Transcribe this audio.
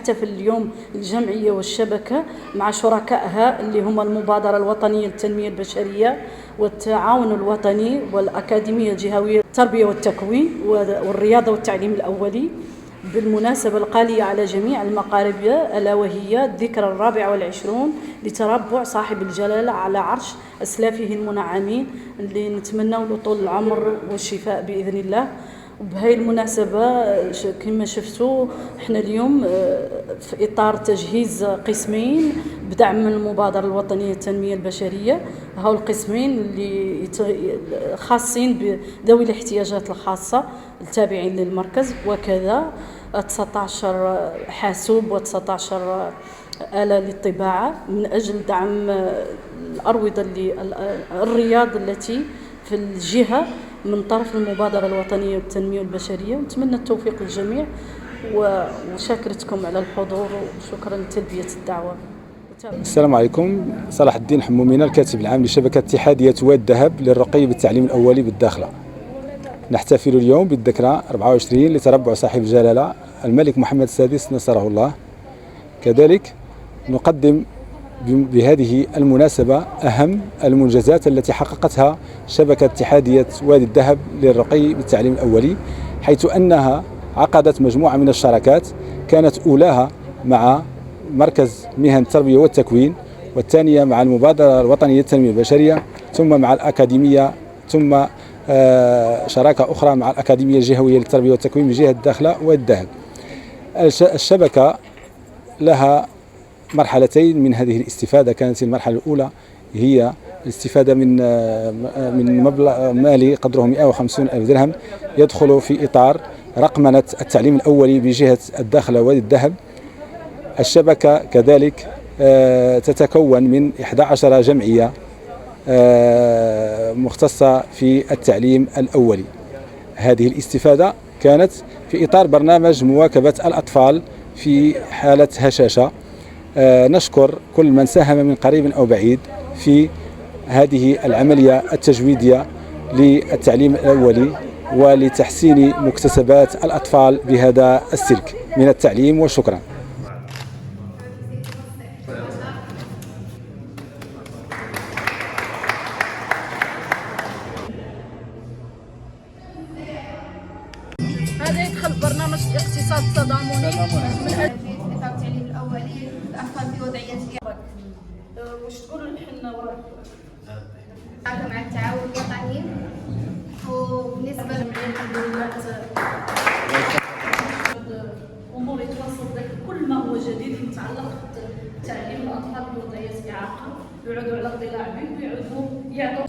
نحتفل اليوم الجمعية والشبكة مع شركائها اللي هم المبادرة الوطنية للتنمية البشرية والتعاون الوطني والأكاديمية الجهوية للتربية والتكوين والرياضة والتعليم الأولي بالمناسبة القالية على جميع المغاربة، ألا وهي الذكرى 24 لتربع صاحب الجلالة على عرش أسلافه المنعمين اللي نتمنى له طول العمر والشفاء بإذن الله. وبهذه المناسبة كما شفتوا احنا اليوم في إطار تجهيز قسمين بدعم من المبادرة الوطنية للتنمية البشرية. هؤلاء القسمين اللي خاصين بذوي الاحتياجات الخاصة التابعين للمركز، وكذا 19 حاسوب و19 آلة للطباعة من أجل دعم الأروضة الرياض التي في الجهة من طرف المبادرة الوطنية للتنمية البشرية. نتمنى التوفيق للجميع وشاكرتكم على الحضور وشكرا لتلبية الدعوة. السلام عليكم. صلاح الدين حمومينا، الكاتب العام لشبكة اتحادية واد الذهب للرقي بالتعليم الأولي بالداخلة. نحتفل اليوم بالذكرى 24 لتربع صاحب الجلالة الملك محمد السادس نصره الله. كذلك نقدم بهذه المناسبة أهم المنجزات التي حققتها شبكة اتحادية وادي الذهب للرقي بالتعليم الأولي، حيث أنها عقدت مجموعة من الشراكات، كانت أولاها مع مركز مهن التربية والتكوين، والثانية مع المبادرة الوطنية للتنمية البشرية، ثم مع الأكاديمية، ثم شراكة أخرى مع الأكاديمية الجهوية للتربية والتكوين من جهة الداخلة وادي الذهب. الشبكة لها مرحلتين من هذه الاستفادة. كانت المرحلة الأولى هي الاستفادة من مبلغ مالي قدره 150 ألف درهم يدخل في إطار رقمنة التعليم الأولي بجهة الداخلة وادي الذهب. الشبكة كذلك تتكون من 11 جمعية مختصة في التعليم الأولي. هذه الاستفادة كانت في إطار برنامج مواكبة الأطفال في حالة هشاشة. نشكر كل من ساهم من قريب أو بعيد في هذه العملية التجويدية للتعليم الأولي ولتحسين مكتسبات الأطفال بهذا السلك من التعليم. وشكرا. هذا يدخل برنامج الاقتصاد التضامني من أجل التعليم الأولي الأطفال في وضعية واش تقولوا حنا مع التعاون الوطني. وبالنسبة الحمد لله امور يتوصل لك كل ما هو جديد متعلق بتعليم الاطفال بوضعيه الاعاقه، يعودوا على اطلاع به ويعودوا يعطوا